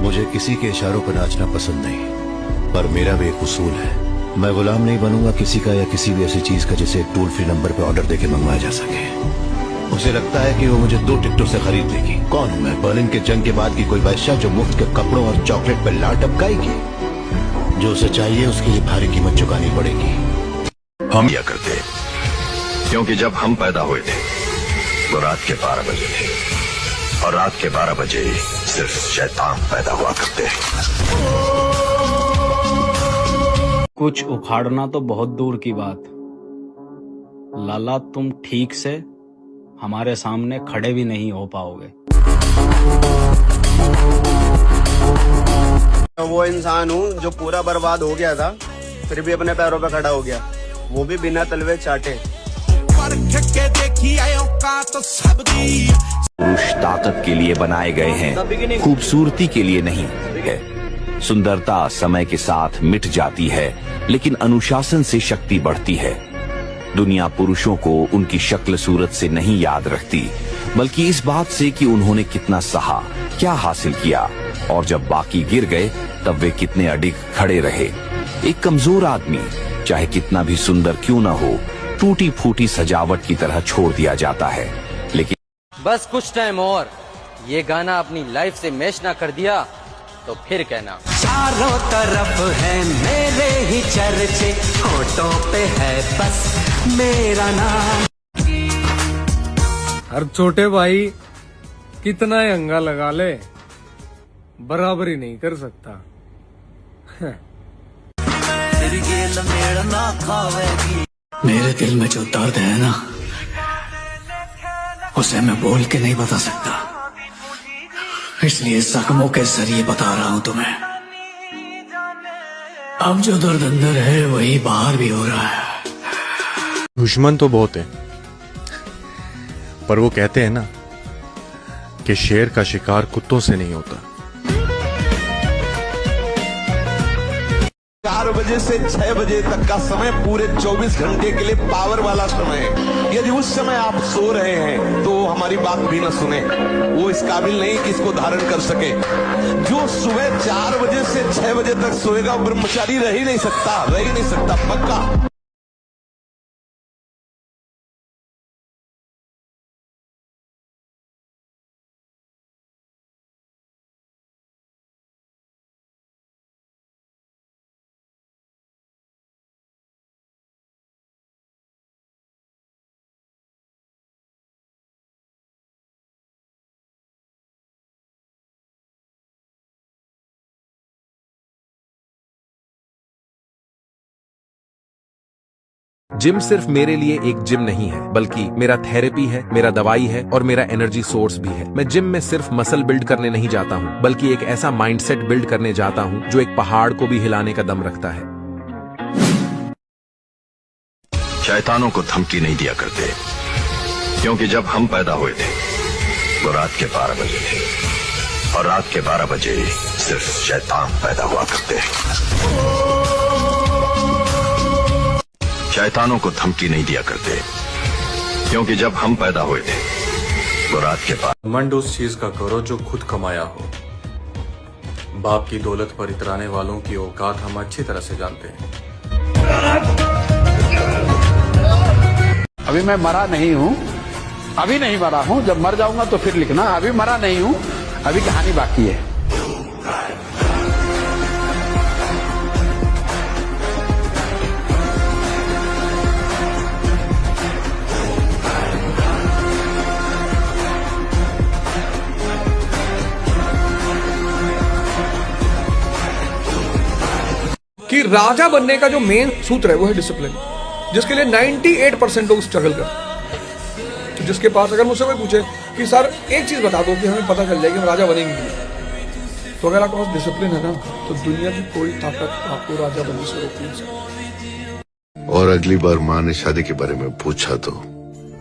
मुझे किसी के इशारों पर नाचना पसंद नहीं, पर मेरा भी एक उसूल है, मैं गुलाम नहीं बनूंगा किसी का या किसी भी ऐसी चीज का जिसे टोल फ्री नंबर पे ऑर्डर देके मंगवाया जा सके। उसे लगता है कि वो मुझे 2 टिकटों से खरीद लेगी। कौन हूं मैं? बर्लिन के जंग के बाद की कोई बादशाह जो मुफ्त के कपड़ों और चॉकलेट पर लाट टपकाएगी? जो उसे चाहिए उसके लिए भारी कीमत चुकानी पड़ेगी। हम क्या करते, क्योंकि जब हम पैदा हुए थे वो रात के 12 बजे थे, और रात के 12 बजे सिर्फ शैतान पैदा हुआ करते हैं। कुछ उखाड़ना तो बहुत दूर की बात, लाला तुम ठीक से हमारे सामने खड़े भी नहीं हो पाओगे। वो इंसान हूँ जो पूरा बर्बाद हो गया था, फिर भी अपने पैरों पे खड़ा हो गया, वो भी बिना तलवे चाटे। पुरुष ताकत के लिए बनाए गए हैं, खूबसूरती के लिए नहीं है। सुंदरता समय के साथ मिट जाती है, लेकिन अनुशासन से शक्ति बढ़ती है। दुनिया पुरुषों को उनकी शक्ल सूरत से नहीं याद रखती, बल्कि इस बात से कि उन्होंने कितना सहा, क्या हासिल किया, और जब बाकी गिर गए तब वे कितने अडिग खड़े रहे। एक कमजोर आदमी चाहे कितना भी सुंदर क्यों न हो, टूटी फूटी सजावट की तरह छोड़ दिया जाता है। लेकिन बस कुछ टाइम और, ये गाना अपनी लाइफ से मैच ना कर दिया तो फिर कहना। चारों तरफ है मेरे ही चर्चे, होठों पे है बस मेरा नाम। हर छोटे भाई कितना ही अंगा लगा ले, बराबरी नहीं कर सकता। मेरे दिल में जो दर्द है ना, उसे मैं बोल के नहीं बता सकता, इसलिए जख्मों के जरिए बता रहा हूं तुम्हें। अब जो दर्द अंदर है वही बाहर भी हो रहा है। दुश्मन तो बहुत है, पर वो कहते हैं ना कि शेर का शिकार कुत्तों से नहीं होता। 4 बजे से 6 बजे तक का समय पूरे 24 घंटे के लिए पावर वाला समय है। यदि उस समय आप सो रहे हैं तो हमारी बात भी न सुने, वो इस काबिल नहीं कि इसको धारण कर सके। जो सुबह 4 बजे से 6 बजे तक सोएगा वो ब्रह्मचारी रह ही नहीं सकता पक्का। जिम सिर्फ मेरे लिए एक जिम नहीं है, बल्कि मेरा थेरेपी है, मेरा दवाई है और मेरा एनर्जी सोर्स भी है। मैं जिम में सिर्फ मसल बिल्ड करने नहीं जाता हूँ, बल्कि एक ऐसा माइंडसेट बिल्ड करने जाता हूँ जो एक पहाड़ को भी हिलाने का दम रखता है। शैतानों को धमकी नहीं दिया करते, क्योंकि जब हम पैदा हुए थे वो रात के 12 बजे थे, और रात के 12 बजे सिर्फ शैतान पैदा हुआ करते हैं। शैतानों को धमकी नहीं दिया करते, क्योंकि जब हम पैदा हुए थे वो रात के 12। घमंड उस चीज का करो जो खुद कमाया हो। बाप की दौलत पर इतराने वालों की औकात हम अच्छी तरह से जानते हैं। अभी मैं मरा नहीं हूँ, अभी नहीं मरा हूँ, जब मर जाऊंगा तो फिर लिखना। अभी मरा नहीं हूँ, अभी कहानी बाकी है। कि राजा बनने का जो मेन सूत्र है वो है डिसिप्लिन, जिसके लिए 98% लोग स्ट्रगल करते हैं। जिसके पास अगर मुझसे कोई पूछे कि सर एक चीज बता दो कि हमें पता चल जाएगी हम राजा बनेंगे नहीं, तो अगर आपके पास डिसिप्लिन है ना, तो दुनिया की कोई ताकत आपको राजा बनने से रोक नहीं सकती। और अगली बार माँ ने शादी के बारे में पूछा तो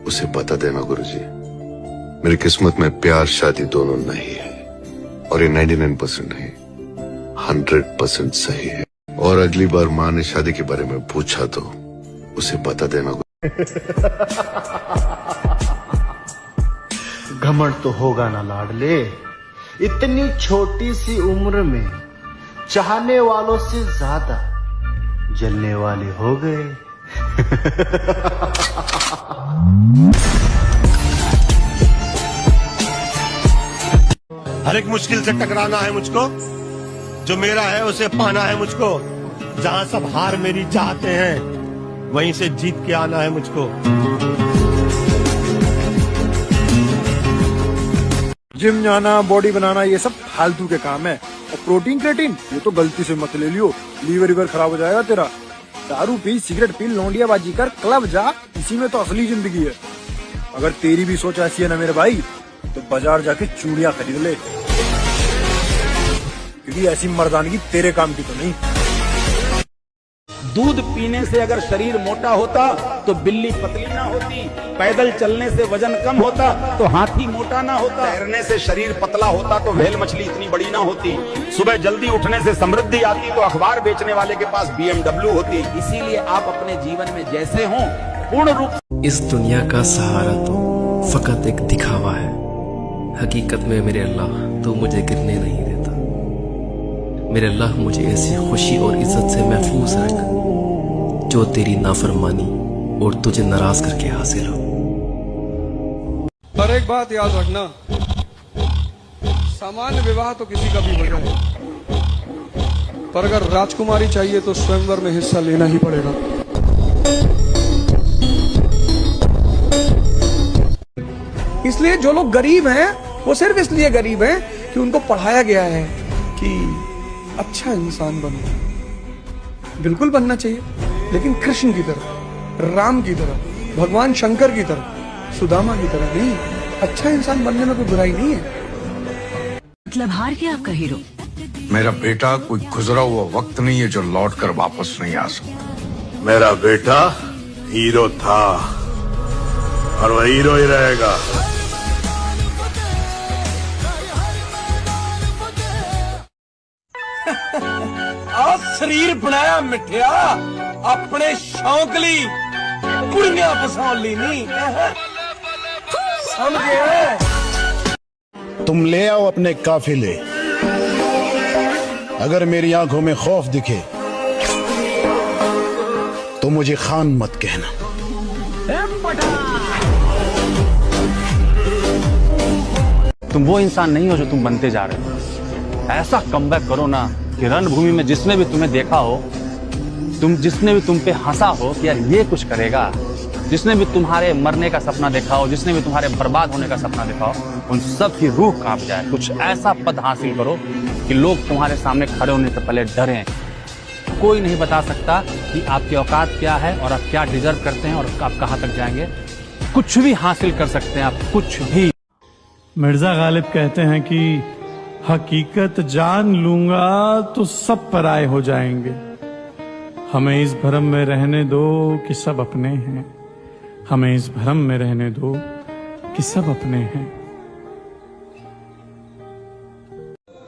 उसे बता देना गुरुजी, मेरी किस्मत में प्यार शादी दोनों नहीं है, और ये 99% नहीं 100% सही है। और अगली बार माँ ने शादी के बारे में पूछा तो उसे बता देना। घमंड तो होगा ना लाडले, इतनी छोटी सी उम्र में चाहने वालों से ज्यादा जलने वाले हो गए। हर एक मुश्किल से टकराना है मुझको, जो मेरा है उसे पाना है मुझको। जहां सब हार मेरी चाहते हैं, वहीं से जीत के आना है मुझको। जिम जाना, बॉडी बनाना, ये सब फालतू के काम है। और प्रोटीन क्रेटीन ये तो गलती से मत ले लियो, लीवर वीवर खराब हो जाएगा तेरा। दारू पी, सिगरेट पी, लौंडियाबाजी कर, क्लब जा, इसी में तो असली जिंदगी है। अगर तेरी भी सोच ऐसी है ना मेरे भाई, तो बाजार जाके चूड़ियां खरीद ले, क्योंकि ऐसी मर्दानगी तेरे काम की तो नहीं। दूध पीने से अगर शरीर मोटा होता तो बिल्ली पतली ना होती, पैदल चलने से वजन कम होता तो हाथी मोटा ना होता, तैरने से शरीर पतला होता तो व्हेल मछली इतनी बड़ी ना होती, सुबह जल्दी उठने से समृद्धि आती तो अखबार बेचने वाले के पास BMW होती। इसीलिए आप अपने जीवन में जैसे हों पूर्ण रूप। इस दुनिया का सहारा तो फकत एक दिखावा है, हकीकत में मेरे अल्लाह तो मुझे गिरने नहीं देता। मेरे अल्लाह मुझे ऐसी खुशी और इज्जत से महफूज रख जो तेरी नाफरमानी और तुझे नाराज करके हासिल हो। पर एक बात याद रखना, सामान्य विवाह तो किसी का भी हो जाए, पर अगर राजकुमारी चाहिए तो स्वयंवर में हिस्सा लेना ही पड़ेगा। इसलिए जो लोग गरीब हैं वो सिर्फ इसलिए गरीब हैं कि उनको पढ़ाया गया है कि अच्छा इंसान बनो। बिल्कुल बनना चाहिए, लेकिन कृष्ण की तरह, राम की तरह, भगवान शंकर की तरह, सुदामा की तरह नहीं। अच्छा इंसान बनने में कोई बुराई नहीं है। मतलब हार गया आपका हीरो? मेरा बेटा कोई गुजरा हुआ वक्त नहीं है जो लौट कर वापस नहीं आ सकता। मेरा बेटा हीरो था और वह हीरो ही रहेगा। आ शरीर बनाया मिठिया अपने शौक ली, कुड़ियां फसा ली नहीं समझे। तुम ले आओ अपने काफिले, अगर मेरी आंखों में खौफ दिखे तो मुझे खान मत कहना। तुम वो इंसान नहीं हो जो तुम बनते जा रहे हो। ऐसा कमबैक करो ना कि रणभूमि में जिसने भी तुम्हें देखा हो, जिसने भी तुम पे हंसा हो कि यार ये कुछ करेगा, जिसने भी तुम्हारे मरने का सपना देखा हो, जिसने भी तुम्हारे बर्बाद होने का सपना देखा हो, उन सब की रूह कांप जाए। कुछ ऐसा पद हासिल करो कि लोग तुम्हारे सामने खड़े होने से पहले डरें। कोई नहीं बता सकता कि आपकी औकात क्या है और आप क्या डिजर्व करते हैं और आप कहां तक जाएंगे। कुछ भी हासिल कर सकते हैं आप, कुछ भी। मिर्जा गालिब कहते हैं कि हकीकत जान लूंगा तो सब पराए हो जाएंगे। हमें इस भ्रम में रहने दो कि सब अपने हैं। हमें इस भ्रम में रहने दो कि सब अपने हैं।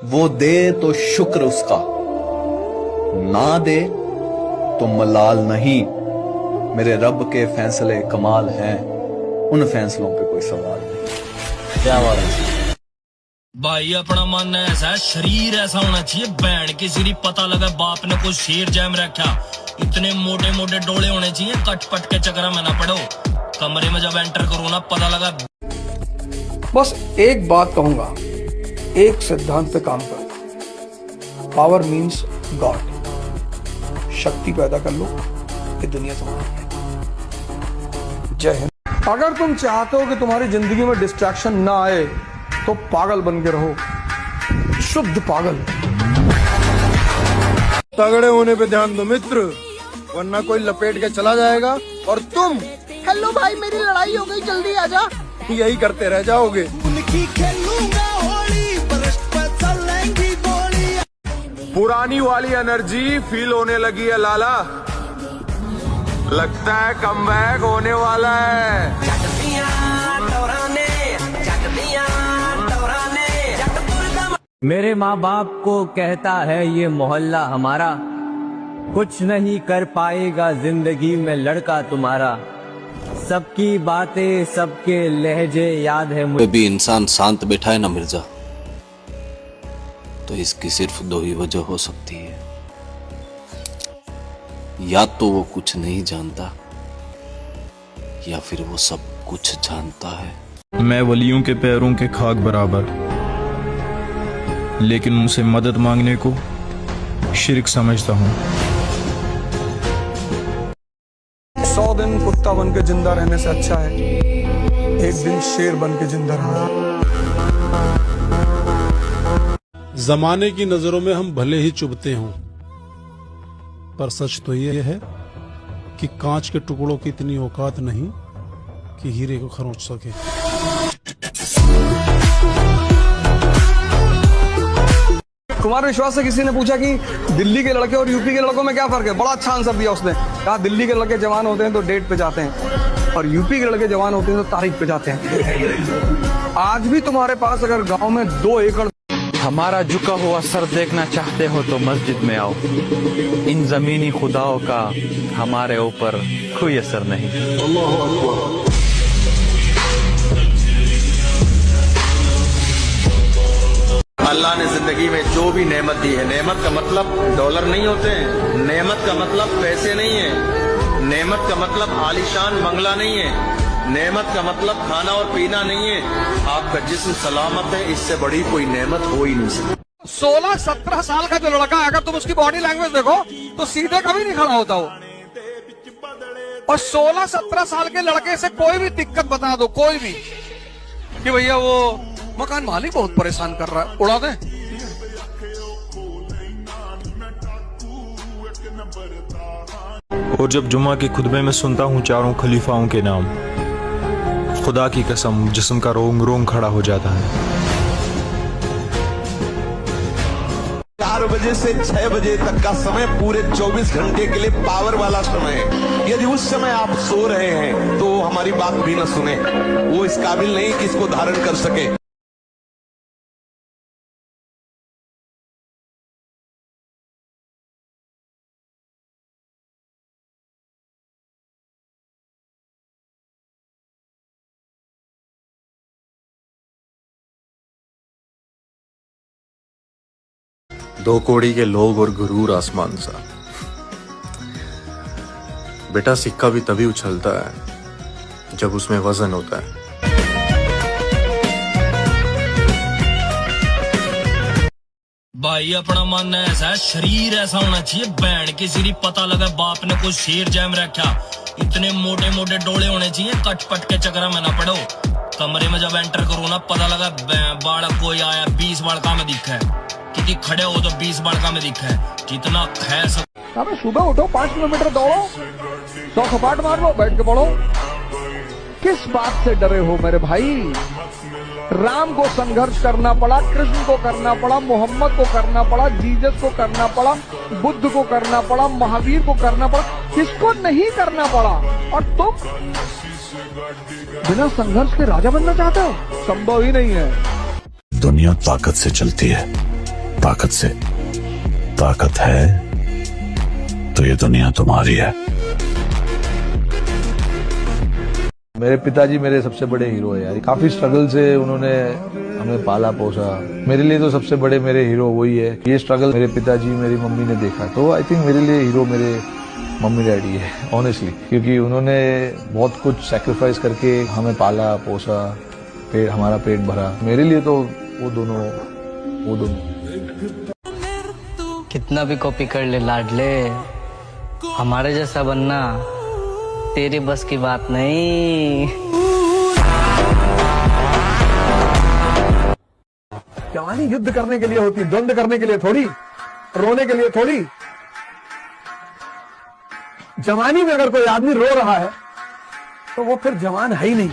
वो दे तो शुक्र उसका, ना दे तो मलाल नहीं। मेरे रब के फैसले कमाल हैं, उन फैसलों पे कोई सवाल नहीं। क्या बात है भाई, अपना मन ऐसा है, शरीर ऐसा होना चाहिए बैंड की सिरी पता लगा बाप ने कुछ शेर जैम रखा। इतने मोटे मोटे डोले होने चाहिए, कट पट के चक्कर में ना पड़ो। कमरे में जब एंटर करो ना पता लगा। बस एक बात कहूंगा, एक सिद्धांत पे काम करो। Power means God. शक्ति पैदा कर लो, ये दुनिया तुम्हारी है। जय हिंद। अगर तुम चाहते हो कि तुम्हारी जिंदगी में डिस्ट्रैक्शन ना आए तो पागल बन के रहो, शुद्ध पागल। तगड़े होने पे ध्यान दो मित्र, वरना कोई लपेट के चला जाएगा और तुम हेलो भाई मेरी लड़ाई हो गई जल्दी आजा, यही करते रह जाओगे। पुरानी वाली एनर्जी फील होने लगी है लाला, लगता है कमबैक होने वाला है। मेरे माँ बाप को कहता है ये मोहल्ला हमारा, कुछ नहीं कर पाएगा जिंदगी में लड़का तुम्हारा। सबकी बातें सबके लहजे याद है मुझे। भी इंसान शांत बैठा है ना मिर्जा, तो इसकी सिर्फ दो ही वजह हो सकती है। या तो वो कुछ नहीं जानता या फिर वो सब कुछ जानता है। मैं वलियों के पैरों के खाक बराबर, लेकिन उनसे मदद मांगने को शिर्क समझता हूँ। 100 दिन कुत्ता बन के जिंदा रहने से अच्छा है एक दिन शेर बन के जिंदा रहना। जमाने की नजरों में हम भले ही चुभते हों, पर सच तो ये है कि कांच के टुकड़ों की इतनी औकात नहीं कि हीरे को खरोंच सके। कुमार विश्वास से किसी ने पूछा कि दिल्ली के लड़के और यूपी के लड़कों में क्या फर्क है, बड़ा अच्छा आंसर दिया उसने। कहा दिल्ली के लड़के जवान होते हैं तो डेट पे जाते हैं और यूपी के लड़के जवान होते हैं तो तारीख पे जाते हैं। आज भी तुम्हारे पास अगर गांव में 2 एकड़ हमारा झुका हुआ सर देखना चाहते हो तो मस्जिद में आओ। इन जमीनी खुदाओं का हमारे ऊपर कोई असर नहीं। अल्लाह ने जिंदगी में जो भी नेमत दी है, नेमत का मतलब डॉलर नहीं होते हैं, नेमत का मतलब पैसे नहीं है, नेमत का मतलब आलीशान बंगला नहीं है, नेमत का मतलब खाना और पीना नहीं है। आपका जिस्म सलामत है, इससे बड़ी कोई नेमत हो ही नहीं सकती। 16-17 साल का जो लड़का है, अगर तुम उसकी बॉडी लैंग्वेज देखो तो सीधे कभी नहीं खड़ा होता वो। और 16-17 साल के लड़के से कोई भी दिक्कत बता दो, कोई भी, कि भैया वो मकान मालिक बहुत परेशान कर रहा है, उड़ा दें। और जब जुमा के खुतबे में सुनता हूँ चारों खलीफाओं के नाम, खुदा की कसम जिस्म का रोंग रोंग खड़ा हो जाता है। 4 बजे से 6 बजे तक का समय पूरे 24 घंटे के लिए पावर वाला समय है। यदि उस समय आप सो रहे हैं तो हमारी बात भी न सुने, वो इस काबिल नहीं कि इसको धारण कर सके। दो कौड़ी के लोग और गुरूर आसमान सा। बेटा सिक्का भी तभी उछलता है जब उसमें वजन होता है। भाई अपना मानना ऐसा है, शरीर ऐसा होना चाहिए बैंड की सिरी पता लगा बाप ने कुछ शेर जैम रखा। इतने मोटे मोटे डोले होने चाहिए, कट पट के चक्कर में ना पड़ो। कमरे में जब एंटर करो ना पता लगा बालक कोई आया 20 बालका में दिखा है, किसी खड़े हो तो 20 बालका में दिखा है। जितना खैर सब अबे सुबह उठो 5 किलोमीटर दौड़ो, 100 सपाट मार लो, बैठ के पढ़ो। किस बात से डरे हो मेरे भाई? राम को संघर्ष करना पड़ा, कृष्ण को करना पड़ा, मोहम्मद को करना पड़ा, जीसस को करना पड़ा, बुद्ध को करना पड़ा, महावीर को करना पड़ा, किसको नहीं करना पड़ा? और तुम बिना संघर्ष के राजा बनना चाहते हो? संभव ही नहीं है। दुनिया ताकत से चलती है, ताकत से। ताकत है तो ये दुनिया तुम्हारी है। मेरे पिताजी मेरे सबसे बड़े हीरो है यार। काफी स्ट्रगल से उन्होंने हमें पाला पोसा। मेरे लिए तो सबसे बड़े मेरे हीरो वही है। ये स्ट्रगल मेरे पिताजी मेरी मम्मी ने देखा, तो आई थिंक मेरे लिए हीरो मेरे मम्मी डैडी है ऑनेस्टली, क्योंकि उन्होंने बहुत कुछ सैक्रिफाइस करके हमें पाला पोसा, हमारा पेट भरा। मेरे लिए तो वो दोनों कितना भी कॉपी कर ले लाडले, हमारे जैसा बनना तेरी बस की बात नहीं। जवानी युद्ध करने के लिए होती, द्वंद करने के लिए थोड़ी, रोने के लिए थोड़ी। जवानी में अगर कोई आदमी रो रहा है तो वो फिर जवान है ही नहीं।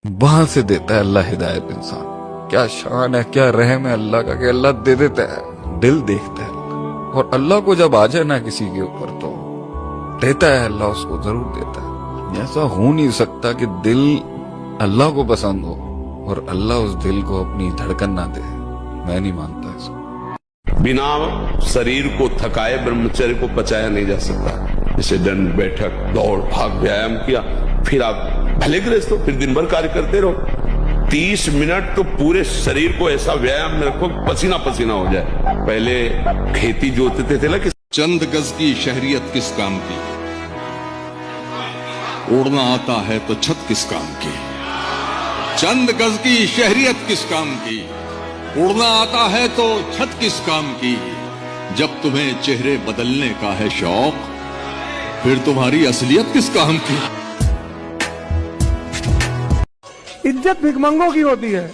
वहां से देता है अल्लाह हिदायत इंसान। क्या शान है, क्या रहम है अल्लाह का कि अल्लाह दे देता है, दिल देखता है। और अल्लाह को जब आ जाए ना किसी के ऊपर तो देता है अल्लाह, उसको जरूर देता है। ऐसा हो नहीं सकता कि दिल अल्लाह को पसंद हो और अल्लाह उस दिल को अपनी धड़कन ना दे। मैं नहीं मानता इसको। बिना शरीर को थकाए ब्रह्मचर्य को पचाया नहीं जा सकता। जैसे दंड बैठक दौड़ भाग व्यायाम किया, फिर आप भले गृहस्थ हो, फिर दिन भर कार्य करते रहो। 30 मिनट तो पूरे शरीर को ऐसा व्यायाम में रखो कि पसीना पसीना हो जाए। पहले खेती जोतते थे ना कि चंद गज की शहरियत किस काम की, उड़ना आता है तो छत किस काम की। चंद गज की शहरियत किस काम की, उड़ना आता है तो छत किस काम की। जब तुम्हें चेहरे बदलने का है शौक, फिर तुम्हारी असलियत किस काम की। इज्जत भिखमंगों की होती है,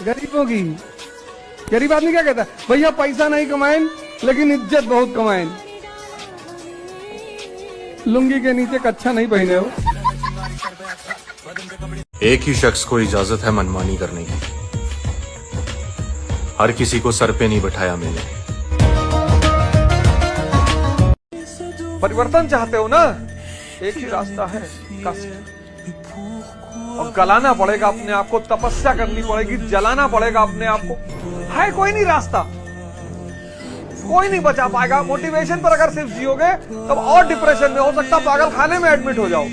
गरीबों की। गरीब आदमी क्या कहता है, भैया पैसा नहीं कमाएं लेकिन इज्जत बहुत कमाएं। लुंगी के नीचे कच्छा नहीं पहने हो। एक ही शख्स को इजाजत है मनमानी करने की, हर किसी को सर पे नहीं बैठाया मैंने। परिवर्तन चाहते हो ना, एक ही रास्ता है, कष्ट। और गलाना पड़ेगा अपने आप को, तपस्या करनी पड़ेगी, जलाना पड़ेगा अपने आप को। है कोई नहीं रास्ता, कोई नहीं बचा पाएगा। मोटिवेशन पर अगर सिर्फ जियोगे तब और डिप्रेशन में, हो सकता पागल खाने में एडमिट हो जाओ।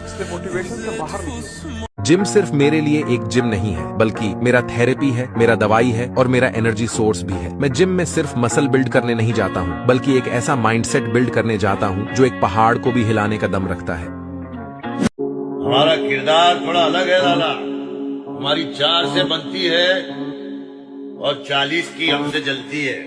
इसलिए मोटिवेशन से बाहर निकलो। जिम सिर्फ मेरे लिए एक जिम नहीं है, बल्कि मेरा थेरेपी है, मेरा दवाई है और मेरा एनर्जी सोर्स भी है। मैं जिम में सिर्फ मसल बिल्ड करने नहीं जाता हूँ, बल्कि एक ऐसा माइंडसेट बिल्ड करने जाता हूँ जो एक पहाड़ को भी हिलाने का दम रखता है। हमारा किरदार थोड़ा अलग है लाला। हमारी 4 से बनती है और 40 की हमसे जलती है।